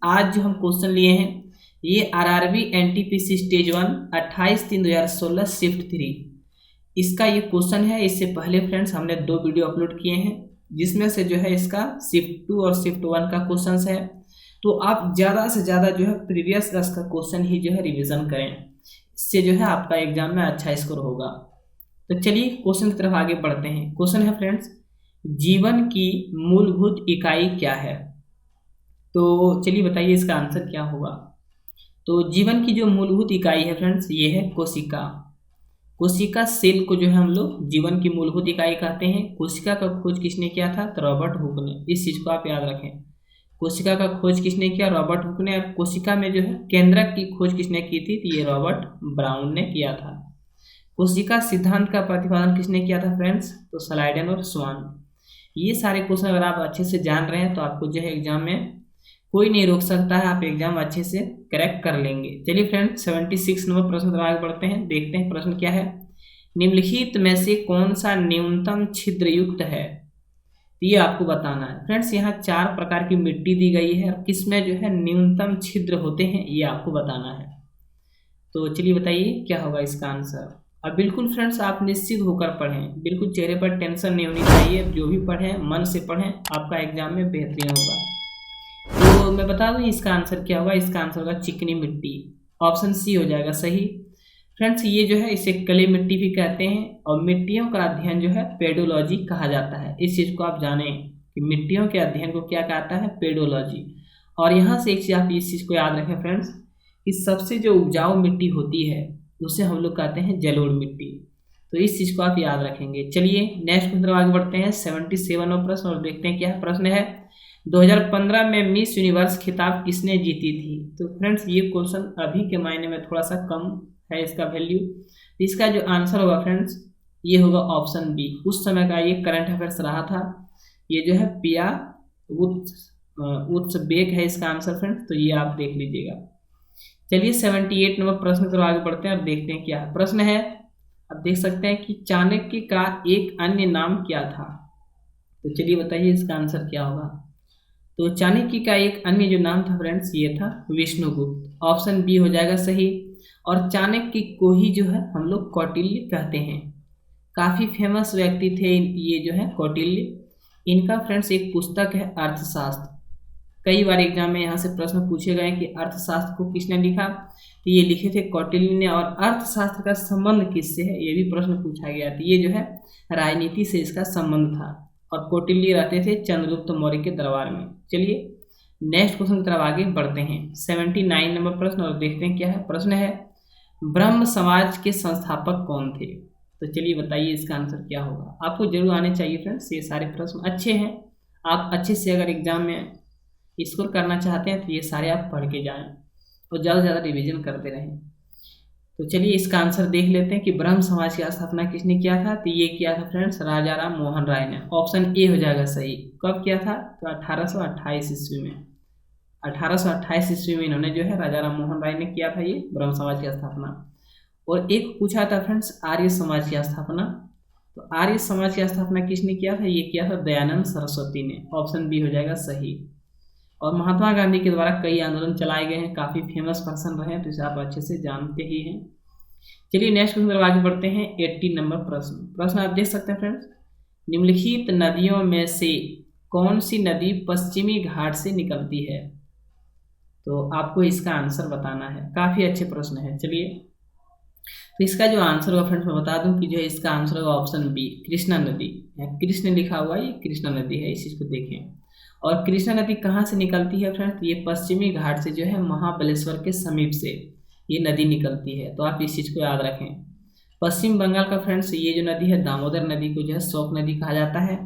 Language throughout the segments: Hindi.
आज जो हम क्वेश्चन लिए हैं ये आरआरबी एनटीपीसी स्टेज 1 28/3/2016 शिफ्ट 3 इसका ये क्वेश्चन है। इससे पहले फ्रेंड्स हमने 2 वीडियो अपलोड किए हैं जिसमें से जो है इसका शिफ्ट 2 और शिफ्ट 1 का क्वेश्चन है। तो आप ज़्यादा से ज़्यादा जो है प्रीवियस का क्वेश्चन ही जो है रिवीजन करें, इससे जो है आपका एग्जाम में अच्छा स्कोर होगा। तो चलिए क्वेश्चन की तरफ आगे बढ़ते हैं। क्वेश्चन है फ्रेंड्स, जीवन की मूलभूत इकाई क्या है? तो चलिए बताइए इसका आंसर क्या होगा। तो जीवन की जो मूलभूत इकाई है फ्रेंड्स ये है कोशिका। कोशिका सेल को जो है हम लोग जीवन की मूलभूत इकाई कहते हैं। कोशिका का खोज किसने किया था? तो रॉबर्ट हुक ने। इस चीज को आप याद रखें। कोशिका का खोज किसने किया? रॉबर्ट हुक ने। और कोशिका में जो है केंद्रक की खोज किसने की थी? तो ये रॉबर्ट ब्राउन ने किया था। कोशिका सिद्धांत का प्रतिपादन किसने किया था फ्रेंड्स? तो स्लाइडेन और स्वान। ये सारे क्वेश्चन अगर आप अच्छे से जान रहे हैं तो आपको जो है एग्जाम में कोई नहीं रोक सकता है, आप एग्जाम अच्छे से करेक्ट कर लेंगे। चलिए फ्रेंड्स 76 नंबर प्रश्न पर आगे बढ़ते हैं। देखते हैं प्रश्न क्या है। निम्नलिखित में से कौन सा न्यूनतम छिद्र युक्त है? ये आपको बताना है फ्रेंड्स। यहाँ 4 प्रकार की मिट्टी दी गई है और किसमें जो है न्यूनतम छिद्र होते हैं ये आपको बताना है। तो चलिए बताइए क्या होगा इसका आंसर। अब बिल्कुल फ्रेंड्स आप निश्चित होकर पढ़ें, बिल्कुल चेहरे पर टेंशन नहीं होनी चाहिए। जो भी पढ़ें मन से पढ़ें, आपका एग्जाम में बेहतरीन होगा। तो मैं बता दूं इसका आंसर क्या होगा। इसका आंसर होगा चिकनी मिट्टी। ऑप्शन सी हो जाएगा सही। फ्रेंड्स ये जो है इसे कली मिट्टी भी कहते हैं और मिट्टियों का अध्ययन जो है पेडोलॉजी कहा जाता है। इस चीज़ को आप जानें कि मिट्टियों के अध्ययन को क्या कहता है? पेडोलॉजी। और यहाँ से एक चीज़ आप इस चीज़ को याद रखें फ्रेंड्स कि सबसे जो उपजाऊ मिट्टी होती है उसे हम लोग कहते हैं जलोढ़ मिट्टी। तो इस चीज़ को आप याद रखेंगे। चलिए नेक्स्ट की तरफ आगे बढ़ते हैं। 77वां प्रश्न और देखते हैं क्या प्रश्न है। 2015 में मिस यूनिवर्स खिताब किसने जीती थी? तो फ्रेंड्स ये क्वेश्चन अभी के मायने में थोड़ा सा कम है इसका वैल्यू। इसका जो आंसर होगा फ्रेंड्स ये होगा ऑप्शन बी। उस समय का ये करंट अफेयर्स रहा था। ये जो है पिया उत्सबेक है इसका आंसर फ्रेंड्स। तो ये आप देख लीजिएगा। चलिए 78 नंबर प्रश्न की आगे बढ़ते हैं और देखते हैं क्या प्रश्न है। आप देख सकते हैं कि चाणक्य का एक अन्य नाम क्या था? तो चलिए बताइए इसका आंसर क्या होगा। तो चाणक्य का एक अन्य जो नाम था फ्रेंड्स ये था विष्णुगुप्त। ऑप्शन बी हो जाएगा सही। और चाणक्य को ही जो है हम लोग कौटिल्य कहते हैं। काफ़ी फेमस व्यक्ति थे ये जो है कौटिल्य। इनका फ्रेंड्स एक पुस्तक है अर्थशास्त्र। कई बार एग्जाम में यहाँ से प्रश्न पूछे गए कि अर्थशास्त्र को किसने लिखा? तो ये लिखे थे कौटिल्य ने। और अर्थशास्त्र का संबंध किससे है ये भी प्रश्न पूछा गया था। ये जो है राजनीति से इसका संबंध था और कौटिल्य रहते थे चंद्रगुप्त मौर्य के दरबार में। चलिए नेक्स्ट क्वेश्चन की तरफ आगे बढ़ते हैं। 79 नंबर प्रश्न और देखते हैं क्या है प्रश्न है। ब्रह्म समाज के संस्थापक कौन थे? तो चलिए बताइए इसका आंसर क्या होगा। आपको जरूर आने चाहिए फ्रेंड्स, ये सारे प्रश्न अच्छे हैं। आप अच्छे से अगर एग्जाम में स्कोर करना चाहते हैं तो ये सारे आप पढ़ के जाएं और ज़्यादा से ज़्यादा रिविजन करते रहें। तो चलिए इसका आंसर देख लेते हैं कि ब्रह्म समाज की स्थापना किसने किया था? तो ये किया था फ्रेंड्स राजा राम मोहन राय ने। ऑप्शन ए हो जाएगा सही। कब किया था? तो 1828 ईस्वी में। 1828 ईस्वी में इन्होंने जो है राजा राम मोहन राय ने किया था ये ब्रह्म समाज की स्थापना। और एक पूछा था फ्रेंड्स आर्य समाज की स्थापना। तो आर्य समाज की स्थापना किसने किया था? ये किया था दयानंद सरस्वती ने। ऑप्शन बी हो जाएगा सही। और महात्मा गांधी के द्वारा कई आंदोलन चलाए गए हैं, काफ़ी फेमस पर्सन रहे हैं, तो इसे आप अच्छे से जानते ही हैं। चलिए नेक्स्ट क्वेश्चन पर आगे बढ़ते हैं। 80 नंबर प्रश्न आप देख सकते हैं फ्रेंड्स। निम्नलिखित नदियों में से कौन सी नदी पश्चिमी घाट से निकलती है? तो आपको इसका आंसर बताना है। काफ़ी अच्छे प्रश्न है। चलिए तो इसका जो आंसर होगा फ्रेंड्स मैं बता दूं कि जो है इसका आंसर होगा ऑप्शन बी कृष्णा नदी। कृष्ण लिखा हुआ है, ये कृष्णा नदी है, इस चीज़ को देखें। और कृष्णा नदी कहाँ से निकलती है फ्रेंड्स? ये पश्चिमी घाट से जो है महाबलेश्वर के समीप से ये नदी निकलती है। तो आप इस चीज़ को याद रखें। पश्चिम बंगाल का फ्रेंड्स ये जो नदी है दामोदर नदी को जो है शोक नदी कहा जाता है।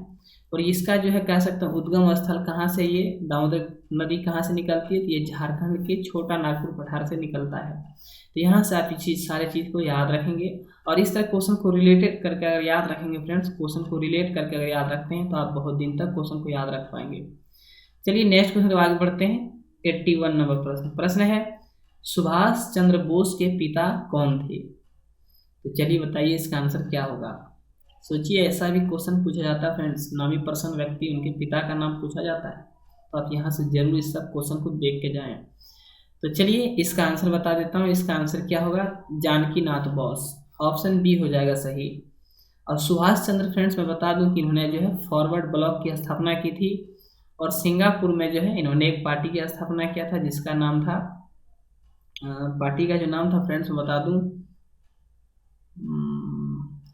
और इसका जो है कह सकते हैं उद्गम स्थल कहाँ से, ये दामोदर नदी कहाँ से निकलती है? तो ये झारखंड के छोटा नागपुर पठार से निकलता है। तो यहाँ से आप ये चीज़ सारे चीज़ को याद रखेंगे और इस तरह क्वेश्चन को रिलेटेड करके अगर याद रखेंगे फ्रेंड्स, क्वेश्चन को रिलेट करके अगर याद रखते हैं तो आप बहुत दिन तक क्वेश्चन को याद रख पाएंगे। चलिए नेक्स्ट क्वेश्चन आगे बढ़ते हैं। 81 नंबर प्रश्न है सुभाष चंद्र बोस के पिता कौन थे? तो चलिए बताइए इसका आंसर क्या होगा। सोचिए ऐसा भी क्वेश्चन पूछा जाता है फ्रेंड्स, नामी पर्सन व्यक्ति उनके पिता का नाम पूछा जाता है। तो आप यहाँ से जरूर इस सब क्वेश्चन को देख के जाएं। तो चलिए इसका आंसर बता देता हूँ। इसका आंसर क्या होगा? जानकी नाथ बोस, ऑप्शन बी हो जाएगा सही। और सुभाष चंद्र फ्रेंड्स मैं बता दूं कि इन्होंने जो है फॉरवर्ड ब्लॉक की स्थापना की थी, और सिंगापुर में जो है इन्होंने एक पार्टी की स्थापना किया था जिसका नाम था, पार्टी का जो नाम था फ्रेंड्स मैं बता दूं,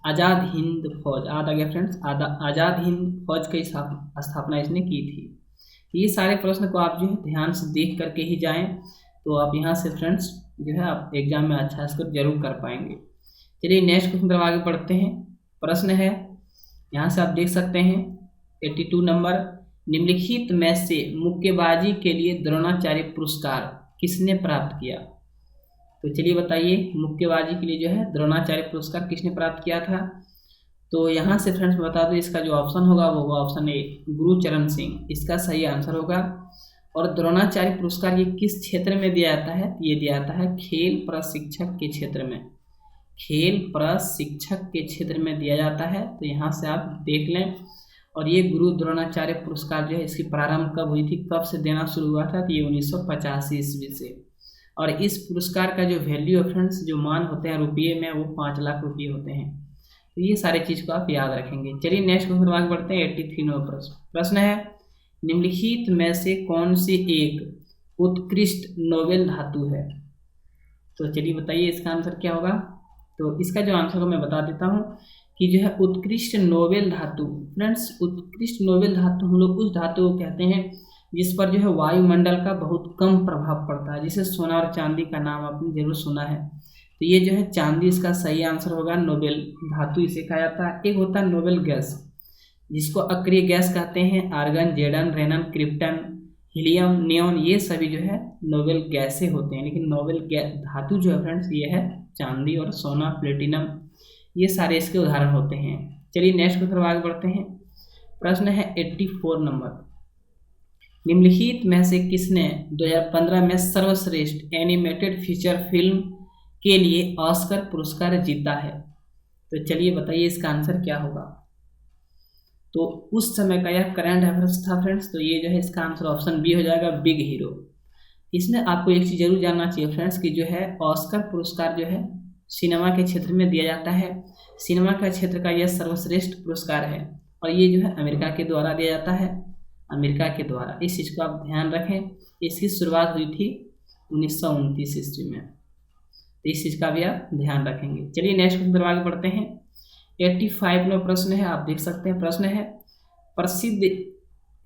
आज़ाद हिंद फौज। याद आ गया फ्रेंड्स, आज़ाद हिंद फौज की स्थापना इसने की थी। ये सारे प्रश्न को आप जो है ध्यान से देख करके ही जाएं, तो आप यहाँ से फ्रेंड्स जो है आप एग्जाम में अच्छा स्कोर जरूर कर पाएंगे। चलिए नेक्स्ट क्वेश्चन तरफ आगे बढ़ते हैं। प्रश्न है, यहाँ से आप देख सकते हैं 82 नंबर, निम्नलिखित में से मुक्केबाजी के लिए द्रोणाचार्य पुरस्कार किसने प्राप्त किया? तो चलिए बताइए, मुक्केबाजी के लिए जो है द्रोणाचार्य पुरस्कार किसने प्राप्त किया था? तो यहाँ से फ्रेंड्स बता दूं, इसका जो ऑप्शन होगा वो होगा ऑप्शन ए, गुरुचरण सिंह, इसका सही आंसर होगा। और द्रोणाचार्य पुरस्कार ये किस क्षेत्र में दिया जाता है? ये दिया जाता है खेल प्रशिक्षक के क्षेत्र में, खेल प्रशिक्षक के क्षेत्र में दिया जाता है। तो यहाँ से आप देख लें। और ये गुरु द्रोणाचार्य पुरस्कार जो है इसकी प्रारंभ कब हुई थी, कब से देना शुरू हुआ था? तो ये 1985 ईस्वी से। और इस पुरस्कार का जो वैल्यू है फ्रेंड्स, जो मान होते हैं रुपये में, वो 5 लाख रुपये होते हैं। तो ये सारी चीज़ को आप याद रखेंगे। चलिए नेक्स्ट क्वेश्चन आगे बढ़ते हैं। 83 नंबर प्रश्न है, निम्नलिखित में से कौन सी एक उत्कृष्ट नोबेल धातु है? तो चलिए बताइए इसका आंसर क्या होगा? तो इसका जो आंसर को मैं बता देता हूँ कि जो है उत्कृष्ट नोबेल धातु, फ्रेंड्स उत्कृष्ट नोबेल धातु हम लोग उस धातु को कहते हैं जिस पर जो है वायुमंडल का बहुत कम प्रभाव पड़ता है, जिसे सोना और चांदी का नाम आपने जरूर सुना है। तो ये जो है चांदी इसका सही आंसर होगा। नोबेल धातु इसे कहा जाता है। एक होता है नोबेल गैस, जिसको अक्रिय गैस कहते हैं, आर्गन, जेडन, रेनन, क्रिप्टन, हीलियम, नियोन, ये सभी जो है नोबेल गैसें होते हैं। लेकिन नोबेल धातु जो है फ्रेंड्स ये है चांदी और सोना, प्लेटिनम, ये सारे इसके उदाहरण होते हैं। चलिए नेक्स्ट क्वेश्चन आगे बढ़ते हैं। प्रश्न है 84 नंबर, निम्नलिखित में से किसने 2015 में सर्वश्रेष्ठ एनिमेटेड फीचर फिल्म के लिए ऑस्कर पुरस्कार जीता है? तो चलिए बताइए इसका आंसर क्या होगा? तो उस समय का यह करंट अफेयर्स था फ्रेंड्स। तो ये जो है इसका आंसर ऑप्शन बी हो जाएगा, बिग हीरो। इसमें आपको एक चीज़ जरूर जानना चाहिए फ्रेंड्स कि जो है ऑस्कर पुरस्कार जो है सिनेमा के क्षेत्र में दिया जाता है। सिनेमा का क्षेत्र का यह सर्वश्रेष्ठ पुरस्कार है, और ये जो है अमेरिका के द्वारा दिया जाता है, अमेरिका के द्वारा। इस चीज़ को आप ध्यान रखें। इसकी शुरुआत हुई थी 1929 ईस्वी में। तो इस चीज़ का भी आप ध्यान रखेंगे। चलिए नेक्स्ट क्वेश्चन आगे बढ़ते हैं। 85 नंबर प्रश्न है, आप देख सकते हैं। प्रश्न है, प्रसिद्ध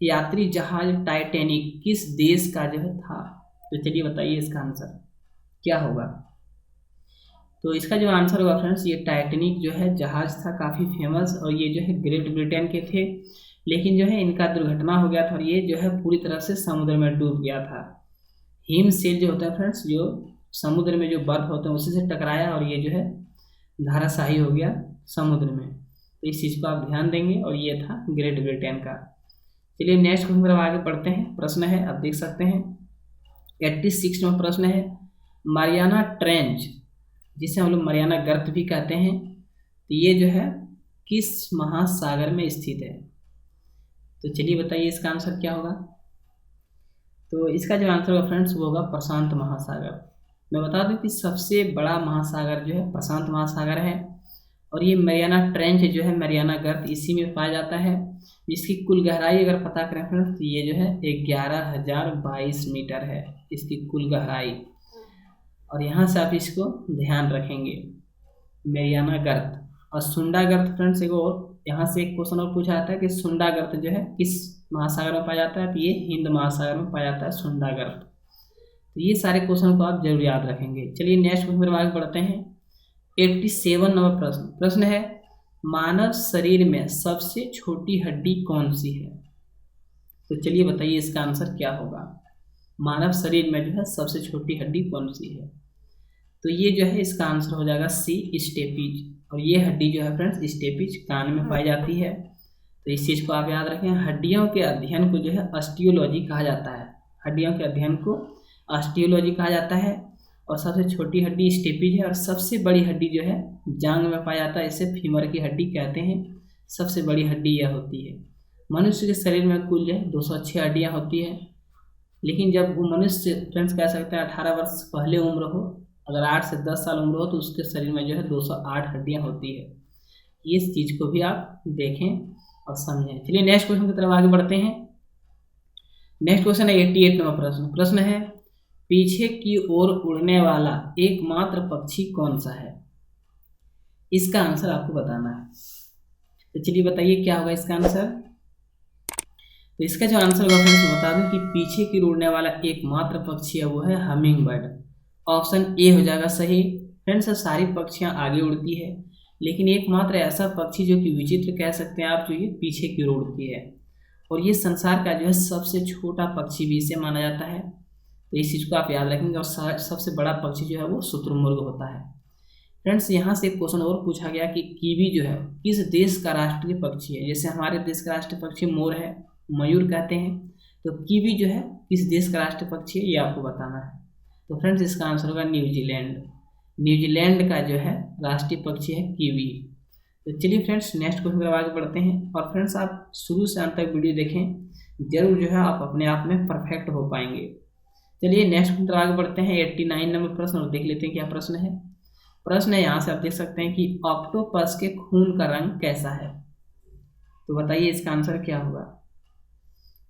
यात्री जहाज टाइटैनिक किस देश का जो है था? तो चलिए बताइए इसका आंसर क्या होगा? तो इसका जो आंसर होगा फ्रेंड्स, ये टाइटैनिक जो है जहाज था काफ़ी फेमस, और ये जो है ग्रेट ब्रिटेन के थे। लेकिन जो है इनका दुर्घटना हो गया था, और ये जो है पूरी तरह से समुद्र में डूब गया था। हिमशैल जो होता है फ्रेंड्स, जो समुद्र में जो बर्फ होते हैं उसी से टकराया, और ये जो है धाराशाही हो गया समुद्र में। तो इस चीज़ को आप ध्यान देंगे। और ये था ग्रेट ब्रिटेन का। चलिए नेक्स्ट क्वेश्चन पर आगे बढ़ते हैं। प्रश्न है, आप देख सकते हैं 86 नंबर प्रश्न है, मारियाना ट्रेंच, जिसे हम लोग मारियाना गर्त भी कहते हैं, तो ये जो है किस महासागर में स्थित है? तो चलिए बताइए इसका आंसर क्या होगा? तो इसका जो आंसर होगा फ्रेंड्स वो होगा प्रशांत महासागर। मैं बता दूं कि सबसे बड़ा महासागर जो है प्रशांत महासागर है, और ये मारियाना ट्रेंच जो है मारियाना गर्त इसी में पाया जाता है, जिसकी कुल गहराई अगर पता करें फ्रेंड्स तो ये जो है 11,022 मीटर है इसकी कुल गहराई। और यहाँ से आप इसको ध्यान रखेंगे, मारियाना गर्त। और सुंडा गर्त फ्रेंड्स एक और यहाँ से एक क्वेश्चन और पूछा जाता है कि सुंडा गर्त जो है किस महासागर में पाया जाता है? तो ये हिंद महासागर में पाया जाता है सुंडा गर्त। तो ये सारे क्वेश्चन को आप जरूर याद रखेंगे। चलिए नेक्स्ट क्वेश्चन पर आगे बढ़ते हैं। 87 नंबर प्रश्न है, मानव शरीर में सबसे छोटी हड्डी कौन सी है? तो चलिए बताइए इसका आंसर क्या होगा? मानव शरीर में जो है सबसे छोटी हड्डी कौन सी है? तो ये जो है इसका आंसर हो जाएगा सी, स्टेपिज। और ये हड्डी जो है फ्रेंड्स स्टेपिज कान में पाई जाती है। तो इस चीज़ को आप याद रखें। हड्डियों के अध्ययन को जो है ऑस्टियोलॉजी कहा जाता है, हड्डियों के अध्ययन को ऑस्टियोलॉजी कहा जाता है। और सबसे छोटी हड्डी स्टेपिज है, और सबसे बड़ी हड्डी जो है जांघ में पाया जाता है, इसे फीमर की हड्डी कहते हैं। सबसे बड़ी हड्डी यह होती है। मनुष्य के शरीर में कुल जो है 206 हड्डियाँ होती है। लेकिन जब वो मनुष्य फ्रेंड्स कह सकते हैं 18 वर्ष पहले उम्र हो, अगर 8 से 10 साल उम्र हो तो उसके शरीर में जो है 208 हड्डियाँ होती है। इस चीज़ को भी आप देखें और समझें। चलिए नेक्स्ट क्वेश्चन की तरफ आगे बढ़ते हैं। नेक्स्ट क्वेश्चन है 88 नंबर प्रश्न। प्रश्न है पीछे की ओर उड़ने वाला एकमात्र पक्षी कौन सा है? इसका आंसर आपको बताना है। तो चलिए बताइए क्या होगा इसका आंसर। तो इसका जो आंसर होगा फ्रेंड्स बता दूं कि पीछे की ओर उड़ने वाला एकमात्र पक्षी है वो है हमिंग बर्ड। ऑप्शन ए हो जाएगा सही। फ्रेंड्स सारी पक्षियां आगे उड़ती है, लेकिन एकमात्र ऐसा पक्षी जो कि विचित्र कह सकते हैं आप, जो ये पीछे की ओर उड़ती है, और ये संसार का जो है सबसे छोटा पक्षी भी इसे माना जाता है। तो इस चीज़ को आप याद रखेंगे। और सबसे बड़ा पक्षी जो है वो शुतुरमुर्ग होता है। फ्रेंड्स यहाँ से एक क्वेश्चन और पूछा गया कि कीवी जो है किस देश का राष्ट्रीय पक्षी है? जैसे हमारे देश का राष्ट्रीय पक्षी मोर है, मयूर कहते हैं, तो कीवी जो है किस देश का राष्ट्रीय पक्षी है ये आपको बताना है। तो फ्रेंड्स इसका आंसर होगा न्यूजीलैंड। न्यूजीलैंड का जो है राष्ट्रीय पक्षी है कीवी। तो चलिए फ्रेंड्स नेक्स्ट क्वेश्चन पर आगे बढ़ते हैं। और फ्रेंड्स आप शुरू से अंत तक वीडियो देखें, जरूर जो है आप अपने आप में परफेक्ट हो पाएंगे। चलिए नेक्स्ट क्वेश्चन पर आगे बढ़ते हैं। 89 नंबर प्रश्न और देख लेते हैं क्या प्रश्न है। प्रश्न है यहाँ से आप देख सकते हैं कि ऑक्टोपस के खून का रंग कैसा है? तो बताइए इसका आंसर क्या होगा।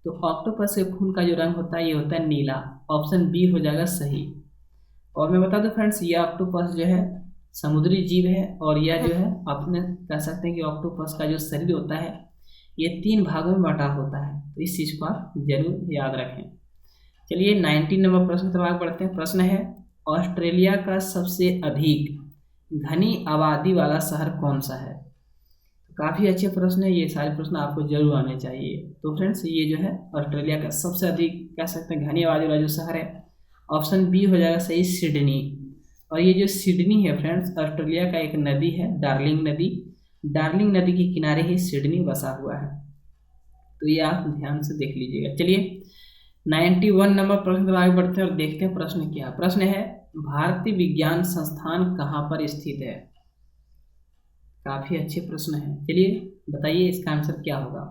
तो ऑक्टोपस के खून का जो रंग होता है ये होता है नीला। ऑप्शन बी हो जाएगा सही। और मैं बता दूं फ्रेंड्स ये ऑक्टोपस जो है समुद्री जीव है, और यह जो है अपने कह सकते हैं कि ऑक्टोपस का जो शरीर होता है ये 3 भागों में बटा होता है। तो इस चीज़ को आप जरूर याद रखें। चलिए 19 नंबर प्रश्न पर आगे बढ़ते हैं। प्रश्न है ऑस्ट्रेलिया का सबसे अधिक घनी आबादी वाला शहर कौन सा है? काफ़ी अच्छे प्रश्न है, ये सारे प्रश्न आपको जरूर आने चाहिए। तो फ्रेंड्स ये जो है ऑस्ट्रेलिया का सबसे अधिक कह सकते हैं घनी आबादी वाला जो शहर है, ऑप्शन बी हो जाएगा सही, सिडनी। और ये जो सिडनी है फ्रेंड्स ऑस्ट्रेलिया का एक नदी है, डार्लिंग नदी। डार्लिंग नदी के किनारे ही सिडनी बसा हुआ है। तो ये आप ध्यान से देख लीजिएगा। चलिए 91 नंबर प्रश्न पर आगे बढ़ते हैं और देखते हैं प्रश्न क्या। प्रश्न है भारतीय विज्ञान संस्थान कहाँ पर स्थित है? काफ़ी अच्छे प्रश्न है। चलिए बताइए इसका आंसर क्या होगा।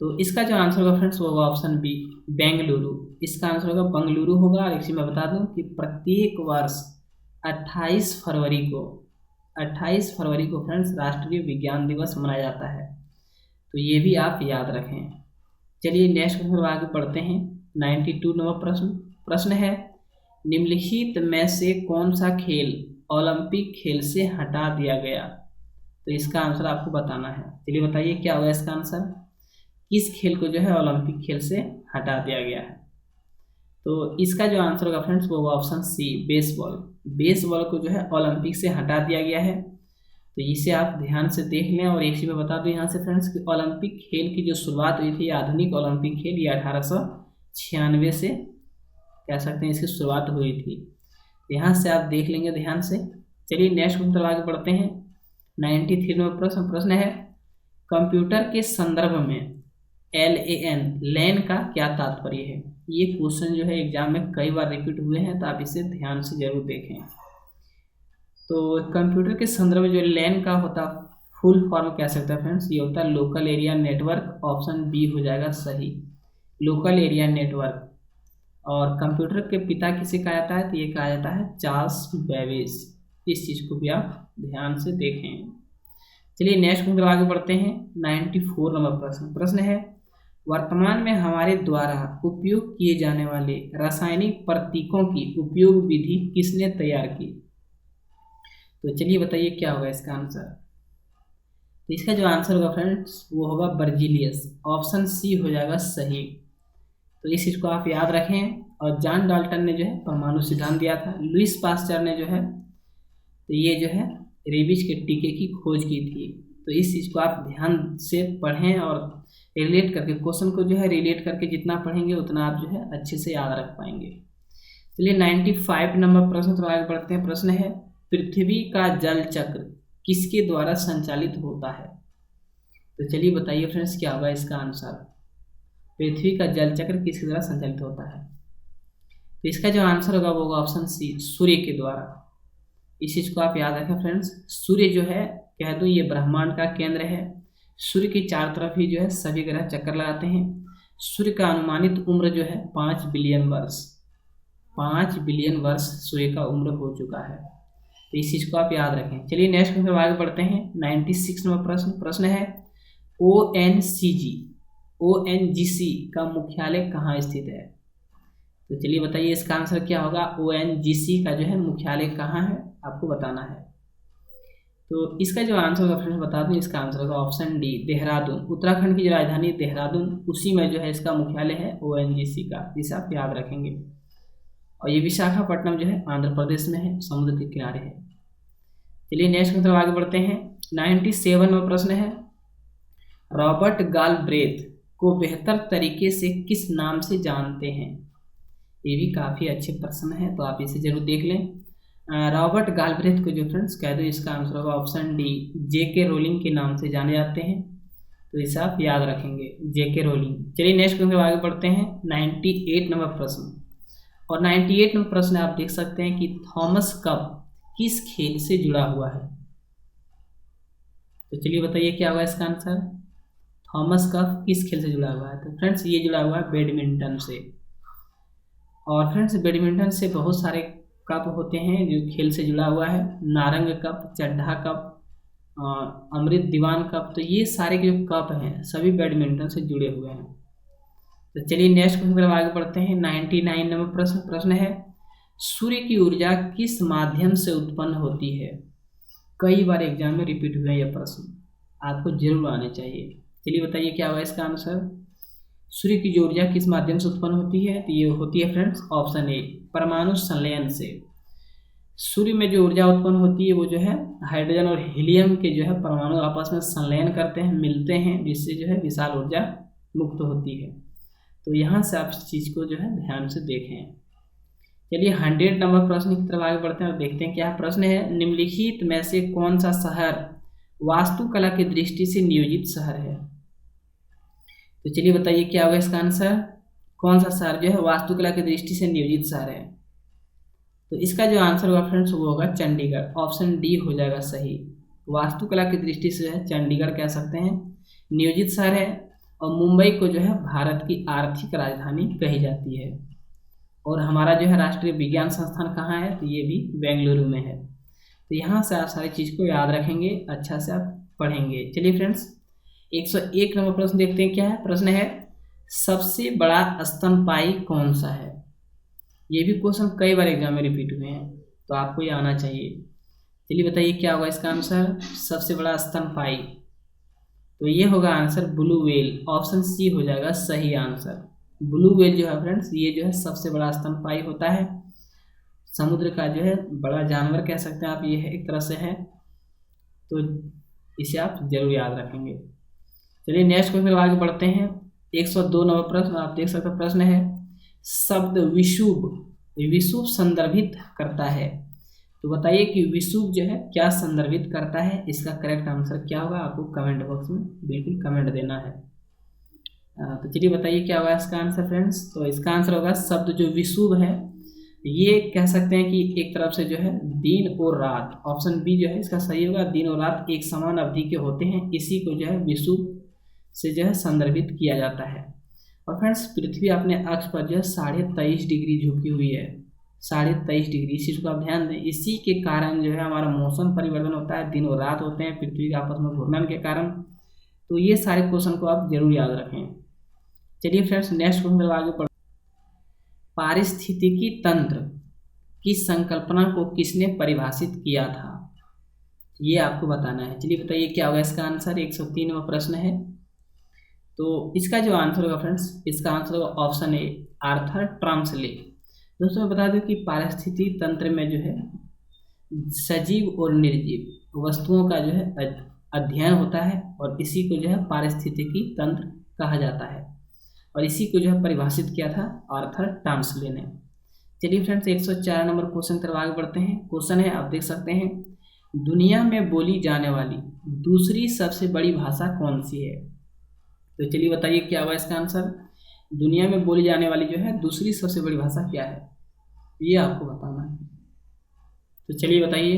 तो इसका जो आंसर होगा फ्रेंड्स वो होगा ऑप्शन बी, बेंगलुरु। इसका आंसर होगा बंगलुरु होगा। और इसी में बता दूं कि प्रत्येक वर्ष 28 फरवरी को फ्रेंड्स राष्ट्रीय विज्ञान दिवस मनाया जाता है। तो ये भी आप याद रखें। चलिए नेक्स्ट क्वेश्चन आगे बढ़ते हैं। 92 नंबर प्रश्न है निम्नलिखित में से कौन सा खेल ओलंपिक खेल से हटा दिया गया? तो इसका आंसर आपको बताना है। चलिए बताइए क्या होगा इसका आंसर। किस खेल को जो है ओलंपिक खेल से हटा दिया गया है? तो इसका जो आंसर होगा फ्रेंड्स वो होगा ऑप्शन सी, बेसबॉल। बेसबॉल को जो है ओलंपिक से हटा दिया गया है। तो इसे आप ध्यान से देख लें। और एक चीज़ मैं बता दूं यहाँ से फ्रेंड्स कि ओलंपिक खेल की जो शुरुआत हुई थी, आधुनिक ओलंपिक खेल, ये 1896 से कह सकते हैं इसकी शुरुआत हुई थी। यहाँ से आप देख लेंगे ध्यान से। चलिए नेक्स्ट क्वेश्चन आगे बढ़ते हैं। 93 नंबर प्रश्न है कंप्यूटर के संदर्भ में LAN लैन का क्या तात्पर्य है? ये क्वेश्चन जो है एग्जाम में कई बार रिपीट हुए हैं, तो आप इसे ध्यान से जरूर देखें। तो कंप्यूटर के संदर्भ में जो लैन का होता फुल फॉर्म कह सकते हैं फ्रेंड्स, ये होता है local area network. Option B हो जाएगा सही, लोकल एरिया नेटवर्क। और कंप्यूटर के पिता किसे कहा जाता है? तो ये कहा जाता है चार्ल्स बेबेज। इस चीज़ को भी आप ध्यान से देखें। चलिए नेक्स्ट क्वेश्चन आगे बढ़ते हैं। 94 नंबर प्रश्न है वर्तमान में हमारे द्वारा उपयोग किए जाने वाले रासायनिक प्रतीकों की उपयोग विधि किसने तैयार की? तो चलिए बताइए क्या होगा इसका आंसर। तो इसका जो आंसर होगा फ्रेंड्स वो होगा बर्जीलियस। ऑप्शन सी हो जाएगा सही। तो इस चीज़ को आप याद रखें। और जॉन डाल्टन ने जो है परमाणु सिद्धांत दिया था। लुईस पास्चर ने जो है तो ये जो है रेबीज के टीके की खोज की थी। तो इस चीज़ को आप ध्यान से पढ़ें और रिलेट करके क्वेश्चन को जो है रिलेट करके जितना पढ़ेंगे उतना आप जो है अच्छे से याद रख पाएंगे। चलिए 95 नंबर प्रश्न तो आगे बढ़ते हैं। प्रश्न है पृथ्वी का जल चक्र किसके द्वारा संचालित होता है? तो चलिए बताइए फ्रेंड्स क्या होगा इसका आंसर। पृथ्वी का जल चक्र किसके द्वारा संचालित होता है? तो इसका जो आंसर होगा वो होगा ऑप्शन सी, सूर्य के द्वारा। इस चीज़ को आप याद रखें फ्रेंड्स। सूर्य जो है कह दो ये ब्रह्मांड का केंद्र है। सूर्य के चारों तरफ ही जो है सभी ग्रह चक्कर लगाते हैं। सूर्य का अनुमानित उम्र जो है 5 बिलियन वर्ष, 5 बिलियन वर्ष सूर्य का उम्र हो चुका है। तो इस चीज़ को आप याद रखें। चलिए नेक्स्ट क्वेश्चन आगे बढ़ते हैं। 96 नंबर प्रश्न है ONGC का मुख्यालय कहाँ स्थित है? तो चलिए बताइए इसका आंसर क्या होगा। ONGC का जो है मुख्यालय कहाँ है आपको बताना है। तो इसका जो आंसर होगा फ्रेंड्स बता दूं, इसका आंसर होगा ऑप्शन डी, देहरादून। उत्तराखंड की जो राजधानी देहरादून, उसी में जो है इसका मुख्यालय है ONGC का, जिसे आप याद रखेंगे। और ये विशाखापट्टनम जो है आंध्र प्रदेश में है, समुद्र के किनारे है। चलिए नेक्स्ट की तरफ आगे बढ़ते हैं। 97 में प्रश्न है रॉबर्ट गालब्रेथ को बेहतर तरीके से किस नाम से जानते हैं? ये भी काफ़ी अच्छे प्रश्न है, तो आप इसे जरूर देख लें। रॉबर्ट गालब्रेथ को जो फ्रेंड्स कह दो, इसका आंसर होगा ऑप्शन डी, JK रोलिंग के नाम से जाने जाते हैं। तो इसे आप याद रखेंगे, JK रोलिंग। चलिए नेक्स्ट क्वेश्चन आगे बढ़ते हैं। 98 नंबर प्रश्न, और 98 नंबर प्रश्न आप देख सकते हैं कि थॉमस कप किस खेल से जुड़ा हुआ है? तो चलिए बताइए क्या होगा इसका आंसर। थॉमस कप किस खेल से जुड़ा हुआ है? तो फ्रेंड्स ये जुड़ा हुआ है बैडमिंटन से। और फ्रेंड्स बैडमिंटन से बहुत सारे कप होते हैं जो खेल से जुड़ा हुआ है। नारंग कप, चड्ढा कप, अमृत दीवान कप, तो ये सारे जो कप हैं सभी बैडमिंटन से जुड़े हुए हैं। तो चलिए नेक्स्ट क्वेश्चन पर आगे बढ़ते हैं। 99 नंबर प्रश्न है सूर्य की ऊर्जा किस माध्यम से उत्पन्न होती है? कई बार एग्जाम में रिपीट हुए ये प्रश्न, आपको जरूर आने चाहिए। चलिए बताइए क्या होगा इसका आंसर। सूर्य की जो ऊर्जा किस माध्यम से उत्पन्न होती है? तो ये होती है फ्रेंड्स ऑप्शन ए, परमाणु संलयन से। सूर्य में जो ऊर्जा उत्पन्न होती है वो जो है हाइड्रोजन और हीलियम के जो है परमाणु आपस में संलयन करते हैं, मिलते हैं, जिससे जो है विशाल ऊर्जा मुक्त होती है। तो यहाँ से आप इस चीज़ को जो है ध्यान से देखें। चलिए 100 नंबर प्रश्न की तरफ आगे बढ़ते हैं और देखते हैं क्या प्रश्न है। निम्नलिखित में से कौन सा शहर वास्तुकला की दृष्टि से नियोजित शहर है? तो चलिए बताइए क्या होगा इसका आंसर। कौन सा शहर जो है वास्तुकला की दृष्टि से नियोजित शहर है? तो इसका जो आंसर होगा फ्रेंड्स वो होगा चंडीगढ़। ऑप्शन डी हो जाएगा सही। वास्तुकला की दृष्टि से है चंडीगढ़ कह सकते हैं नियोजित शहर है। और मुंबई को जो है भारत की आर्थिक राजधानी कही जाती है। और हमारा जो है राष्ट्रीय विज्ञान संस्थान कहाँ है? तो ये भी बेंगलुरु में है। तो यहाँ से आप सारी चीज़ को याद रखेंगे, अच्छा से आप पढ़ेंगे। चलिए फ्रेंड्स 101 नंबर प्रश्न देखते हैं क्या है। प्रश्न है सबसे बड़ा स्तनपायी कौन सा है? ये भी क्वेश्चन कई बार एग्जाम में रिपीट हुए हैं, तो आपको ये आना चाहिए। चलिए बताइए क्या होगा इसका आंसर। सबसे बड़ा स्तनपायी, तो ये होगा answer blue whale. Option C हो जाएगा सही आंसर। ब्लू व्हेल जो है फ्रेंड्स ये जो है सबसे बड़ा स्तनपायी होता है, समुद्र का जो है बड़ा जानवर कह सकते हैं आप, ये है एक तरह से है। तो इसे आप जरूर याद रखेंगे। चलिए नेक्स्ट क्वेश्चन आगे बढ़ते हैं। 102 नंबर प्रश्न आप देख सकते हैं। प्रश्न है शब्द विषुव संदर्भित करता है। तो बताइए कि विषुव जो है क्या संदर्भित करता है? इसका करेक्ट आंसर क्या होगा? आपको कमेंट बॉक्स में बिल्कुल कमेंट देना है। तो चलिए बताइए क्या होगा इसका आंसर फ्रेंड्स। तो इसका आंसर होगा शब्द जो विषुव है ये कह सकते हैं कि एक तरफ से जो है दिन और रात, ऑप्शन बी जो है इसका सही होगा। दिन और रात एक समान अवधि के होते हैं, इसी को जो है विषुव से जो है संदर्भित किया जाता है। और फ्रेंड्स पृथ्वी अपने अक्ष पर जो है 23.5 डिग्री झुकी हुई है, 23.5 डिग्री। इस चीज़ को आप ध्यान दें। इसी के कारण जो है हमारा मौसम परिवर्तन होता है, दिन और रात होते हैं पृथ्वी के आपस में घूर्णन के कारण। तो ये सारे क्वेश्चन को आप जरूर याद रखें। चलिए फ्रेंड्स नेक्स्ट क्वेश्चन आगे बढ़। पारिस्थितिकी तंत्र की संकल्पना को किसने परिभाषित किया था? ये आपको बताना है। चलिए बताइए क्या होगा इसका आंसर। 103वां प्रश्न है। तो इसका जो आंसर होगा फ्रेंड्स, इसका आंसर होगा ऑप्शन ए, आर्थर ट्रांसले। दोस्तों मैं बता दूं कि पारिस्थितिकी तंत्र में जो है सजीव और निर्जीव वस्तुओं का जो है अध्ययन होता है, और इसी को जो है पारिस्थितिकी तंत्र कहा जाता है। और इसी को जो है परिभाषित किया था आर्थर टांसले ने। चलिए फ्रेंड्स 104 नंबर क्वेश्चन तरफ आगे बढ़ते हैं। क्वेश्चन है आप देख सकते हैं दुनिया में बोली जाने वाली दूसरी सबसे बड़ी भाषा कौन सी है? तो चलिए बताइए क्या होगा इसका आंसर। दुनिया में बोली जाने वाली जो है दूसरी सबसे बड़ी भाषा क्या है, ये आपको बताना है। तो चलिए बताइए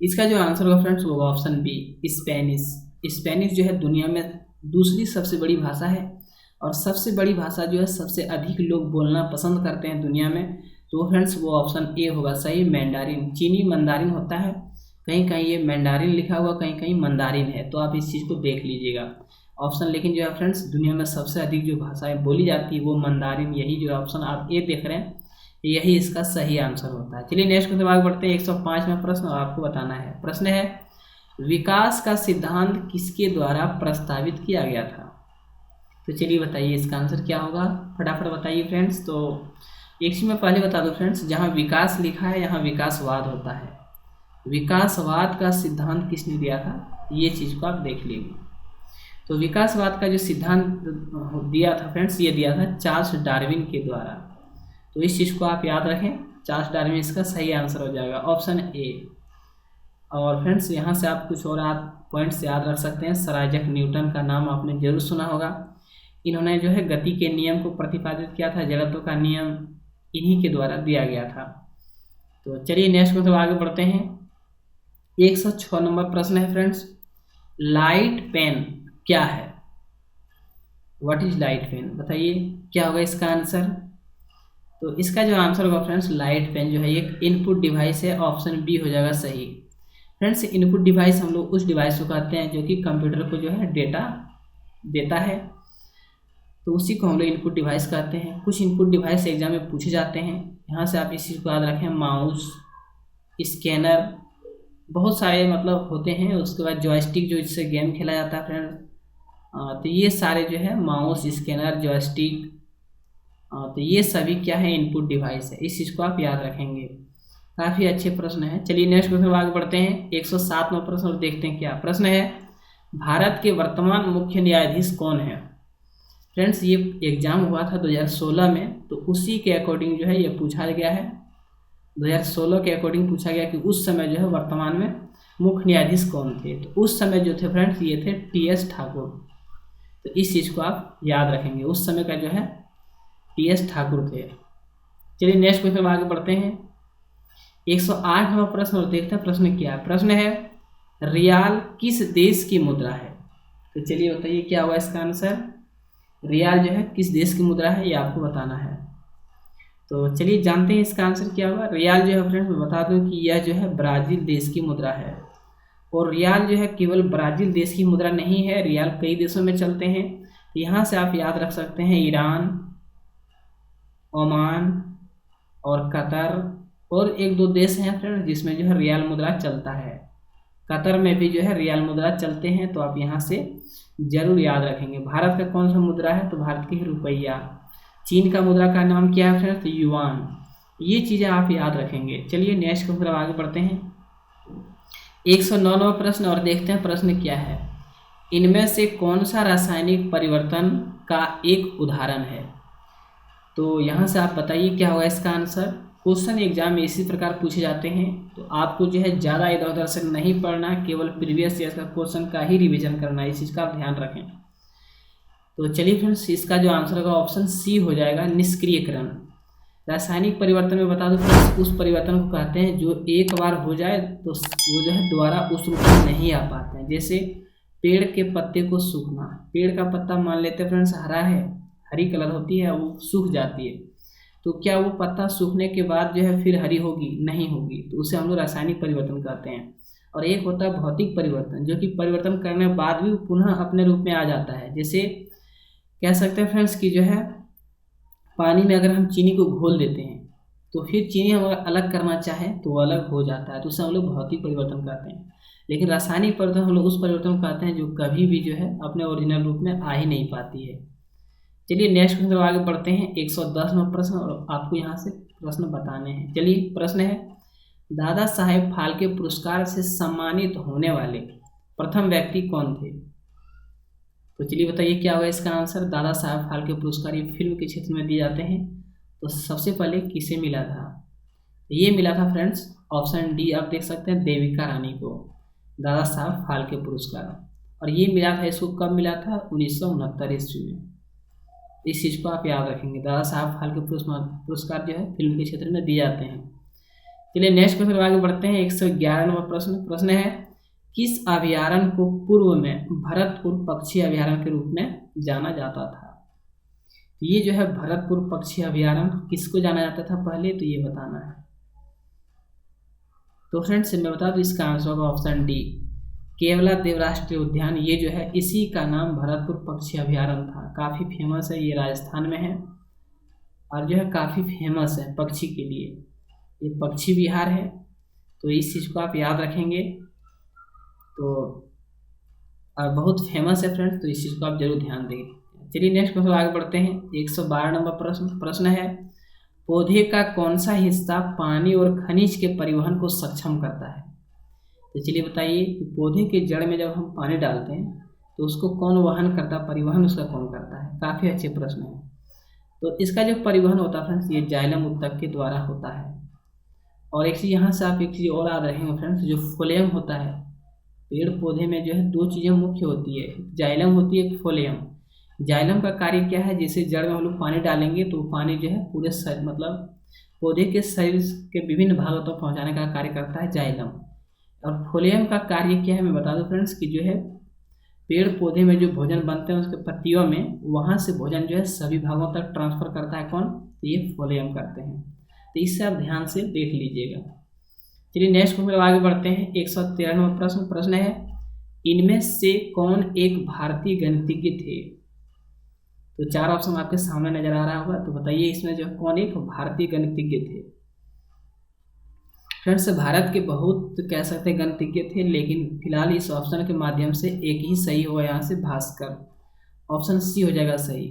इसका जो आंसर होगा फ्रेंड्स वो ऑप्शन बी, स्पेनिश। स्पेनिश जो है दुनिया में दूसरी सबसे बड़ी भाषा है, और सबसे बड़ी भाषा जो है सबसे अधिक लोग बोलना पसंद करते हैं दुनिया में, तो फ्रेंड्स वो ऑप्शन ए होगा सही, मैंडारिन। चीनी मंदारिन होता है, कहीं कहीं ये मैंडारिन लिखा हुआ, कहीं कहीं मंदारिन है, तो आप इस चीज़ को देख लीजिएगा ऑप्शन। लेकिन जो है फ्रेंड्स दुनिया में सबसे अधिक जो भाषाएं बोली जाती है वो मंदारिन, यही जो ऑप्शन आप ए देख रहे हैं यही इसका सही आंसर होता है। चलिए नेक्स्ट क्वेश्चन आगे बढ़ते हैं। 105वां प्रश्न और आपको बताना है। प्रश्न है विकास का सिद्धांत किसके द्वारा प्रस्तावित किया गया था? तो चलिए बताइए इसका आंसर क्या होगा, फटाफट बताइए फ्रेंड्स। तो एक चीज मैं पहले बता दूं फ्रेंड्स, जहाँ विकास लिखा है यहाँ विकासवाद होता है। विकासवाद का सिद्धांत किसने दिया था, ये चीज़ को आप देख लीजिए। तो विकासवाद का जो सिद्धांत दिया था फ्रेंड्स, ये दिया था चार्ल्स डार्विन के द्वारा। तो इस चीज़ को आप याद रखें, चार्ल्स डार्विन इसका सही आंसर हो जाएगा, ऑप्शन ए। और फ्रेंड्स यहाँ से आप कुछ और आप पॉइंट्स याद रख सकते हैं। सर आइजैक न्यूटन का नाम आपने जरूर सुना होगा, इन्होंने जो है गति के नियम को प्रतिपादित किया था, जड़त्व का नियम इन्हीं के द्वारा दिया गया था। तो चलिए नेक्स्ट क्वेश्चन आगे बढ़ते हैं। 106 नंबर प्रश्न है फ्रेंड्स, लाइट पेन क्या है? व्हाट इज लाइट पेन, बताइए क्या होगा इसका आंसर। तो इसका जो आंसर होगा फ्रेंड्स, लाइट पेन जो है एक इनपुट डिवाइस है, ऑप्शन बी हो जाएगा सही। फ्रेंड्स इनपुट डिवाइस हम लोग उस डिवाइस को कहते हैं जो कि कंप्यूटर को जो है डेटा देता है, तो उसी को हम लोग इनपुट डिवाइस कहते हैं। कुछ इनपुट डिवाइस एग्जाम में पूछे जाते हैं, यहाँ से आप इस चीज़ को याद रखें, माउस, स्कैनर, बहुत सारे मतलब होते हैं। उसके बाद जॉयस्टिक जो इससे गेम खेला जाता है फ्रेंड्स, तो ये सारे जो है माउस, स्कैनर, जॉयस्टिक, तो ये सभी क्या है इनपुट डिवाइस है, इस चीज़ को आप याद रखेंगे। काफ़ी अच्छे प्रश्न है। चलिए नेक्स्ट क्वेश्चन आगे बढ़ते हैं। 107वां प्रश्न और देखते हैं क्या प्रश्न है। भारत के वर्तमान मुख्य न्यायाधीश कौन है? फ्रेंड्स ये एग्जाम हुआ था 2016 में, तो उसी के अकॉर्डिंग जो है ये पूछा गया है। 2016 के अकॉर्डिंग पूछा गया कि उस समय जो है वर्तमान में मुख्य न्यायाधीश कौन थे। तो उस समय जो थे फ्रेंड्स ये थे टी.एस. ठाकुर। तो इस चीज़ को आप याद रखेंगे, उस समय का जो है टी.एस. ठाकुर थे। चलिए नेक्स्ट क्वेश्चन आगे बढ़ते हैं। 108वां प्रश्न और देखते हैं प्रश्न क्या है। प्रश्न है रियाल किस देश की मुद्रा है? तो चलिए बताइए क्या हुआ इसका आंसर। रियाल जो है किस देश की मुद्रा है ये आपको बताना है। तो चलिए जानते हैं इसका आंसर क्या होगा। रियाल जो है फ्रेंड्स मैं बता दूं कि यह जो है ब्राज़ील देश की मुद्रा है। और रियाल जो है केवल ब्राज़ील देश की मुद्रा नहीं है, रियाल कई देशों में चलते हैं। तो यहाँ से आप याद रख सकते हैं ईरान, ओमान और कतर, और एक दो देश हैं फ्रेंड्स जिसमें जो है रियाल मुद्रा चलता है। कतर में भी जो है रियाल मुद्रा चलते हैं, तो आप यहाँ से जरूर याद रखेंगे। भारत का कौन सा मुद्रा है? तो भारत की रुपया। चीन का मुद्रा का नाम क्या है फ्रेंड्स? तो युआन। ये चीज़ें आप याद रखेंगे। चलिए नेक्स्ट क्वेश्चन आगे बढ़ते हैं। 109वां प्रश्न और देखते हैं प्रश्न क्या है। इनमें से कौन सा रासायनिक परिवर्तन का एक उदाहरण है? तो यहाँ से आप बताइए क्या होगा इसका आंसर। क्वेश्चन एग्जाम में इसी प्रकार पूछे जाते हैं, तो आपको जो है ज़्यादा इधर उधर से नहीं पढ़ना, केवल प्रीवियस ईयर का क्वेश्चन का ही रिवीजन करना है, इस चीज़ का आप ध्यान रखें। तो चलिए फ्रेंड्स इसका जो आंसर होगा ऑप्शन सी हो जाएगा, निष्क्रियकरण। रासायनिक परिवर्तन में बता दूं फ्रेंड्स, उस परिवर्तन को कहते हैं जो एक बार हो जाए तो वो जो है दोबारा उस रूप में नहीं आ पाते हैं। जैसे पेड़ के पत्ते को सूखना, पेड़ का पत्ता मान लेते हैं फ्रेंड्स हरा है, हरी कलर होती है, वो सूख जाती है, तो क्या वो पत्ता सूखने के बाद जो है फिर हरी होगी? नहीं होगी। तो उसे हम लोग रासायनिक परिवर्तन कहते हैं। और एक होता है भौतिक परिवर्तन, जो कि परिवर्तन करने के बाद भी पुनः अपने रूप में आ जाता है। जैसे कह सकते हैं फ्रेंड्स कि जो है पानी में अगर हम चीनी को घोल देते हैं तो फिर चीनी हम अलग करना चाहें तो वो अलग हो जाता है, तो उसे हम लोग भौतिक परिवर्तन कहते हैं। लेकिन रासायनिक परिवर्तन हम लोग उस परिवर्तन को कहते हैं जो कभी भी जो है अपने ओरिजिनल रूप में आ ही नहीं पाती है। चलिए नेक्स्ट क्वेश्चन आगे बढ़ते हैं। 110वां प्रश्न और आपको यहाँ से प्रश्न बताने हैं। चलिए प्रश्न है दादा साहेब फाल्के पुरस्कार से सम्मानित होने वाले प्रथम व्यक्ति कौन थे? तो चलिए बताइए क्या होगा इसका आंसर। दादा साहेब फाल्के पुरस्कार ये फिल्म के क्षेत्र में दिए जाते हैं, तो सबसे पहले किसे मिला था? ये मिला था फ्रेंड्स ऑप्शन डी, आप देख सकते हैं देविका रानी को दादा साहेब फाल्के पुरस्कार। और ये मिला था, इसको कब मिला था? 1969 ईस्वी में। इस चीज़ को आप याद रखेंगे। दादा साहब फाल्के पुरस्कार जो है फिल्म के क्षेत्र में दिए जाते हैं। चलिए नेक्स्ट क्वेश्चन आगे बढ़ते हैं। 111वां प्रश्न है किस अभयारण्य को पूर्व में भरतपुर पक्षी अभयारण्य के रूप में जाना जाता था? तो ये जो है भरतपुर पक्षी अभयारण्य किसको जाना जाता था पहले, तो ये बताना है। तो फ्रेंड्स मैं बता दूं इसका आंसर होगा ऑप्शन डी, केवलादेव राष्ट्रीय उद्यान। ये जो है इसी का नाम भरतपुर पक्षी अभयारण्य था। काफ़ी फेमस है, ये राजस्थान में है और जो है काफ़ी फेमस है पक्षी के लिए। ये पक्षी विहार है, तो इस चीज़ को आप याद रखेंगे। तो और बहुत फेमस है फ्रेंड्स, तो इस चीज़ को आप जरूर ध्यान देंगे। चलिए नेक्स्ट क्वेश्चन आगे बढ़ते हैं। 112 नंबर प्रश्न है, पौधे का कौन सा हिस्सा पानी और खनिज के परिवहन को सक्षम करता है। तो चलिए बताइए कि पौधे के जड़ में जब हम पानी डालते हैं तो उसको कौन वहन करता है, परिवहन उसका कौन करता है। काफ़ी अच्छे प्रश्न है। तो इसका जो परिवहन होता है फ्रेंड्स, ये जाइलम उत्तक के द्वारा होता है। और एक चीज़ यहाँ से आप एक चीज़ और याद रखेंगे फ्रेंड्स, जो फोलेम होता है पेड़ पौधे में जो है दो चीज़ें मुख्य होती है, जाइलम होती है, एक फोलेम। जाइलम का कार्य क्या है, जैसे जड़ में हम लोग पानी डालेंगे तो पानी जो है पूरे शरीर मतलब पौधे के शरीर के विभिन्न भागों तक पहुँचाने का कार्य करता है जाइलम। और फोलेम का कार्य क्या है मैं बता दूं फ्रेंड्स, कि जो है पेड़ पौधे में जो भोजन बनते हैं उसके पत्तियों में, वहाँ से भोजन जो है सभी भागों तक ट्रांसफर करता है कौन, तो ये फोलेम करते हैं। तो इससे आप ध्यान से देख लीजिएगा। चलिए नेक्स्ट क्वेश्चन आगे बढ़ते हैं। 113 नंबर प्रश्न है, इनमें से कौन एक भारतीय गणितज्ञ थे। तो चार ऑप्शन आपके सामने नजर आ रहा होगा, तो बताइए इसमें जो कौन एक भारतीय गणितज्ञ थे। फ्रेंड्स भारत के बहुत कह सकते हैं गणितज्ञ थे, लेकिन फिलहाल इस ऑप्शन के माध्यम से एक ही सही होगा यहाँ से, भास्कर। ऑप्शन सी हो जाएगा सही।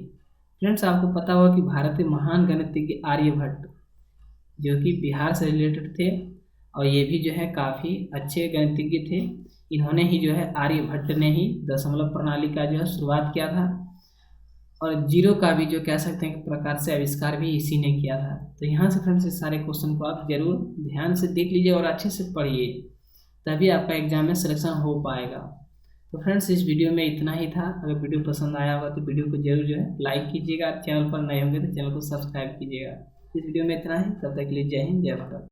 फ्रेंड्स आपको पता होगा कि भारत के महान गणितज्ञ आर्यभट्ट, जो कि बिहार से रिलेटेड थे और ये भी जो है काफ़ी अच्छे गणितज्ञ थे। इन्होंने ही जो है आर्यभट्ट ने ही दशमलव प्रणाली का जो है शुरुआत किया था, और जीरो का भी जो कह सकते हैं प्रकार से आविष्कार भी इसी ने किया था। तो यहाँ से फ्रेंड्स इस सारे क्वेश्चन को आप जरूर ध्यान से देख लीजिए और अच्छे से पढ़िए, तभी आपका एग्जाम में सिलेक्शन हो पाएगा। तो फ्रेंड्स इस वीडियो में इतना ही था। अगर वीडियो पसंद आया होगा तो वीडियो को जरूर जो है लाइक कीजिएगा, चैनल पर नए होंगे तो चैनल को सब्सक्राइब कीजिएगा। इस वीडियो में इतना ही, तब तक के लिए जय हिंद जय भारत।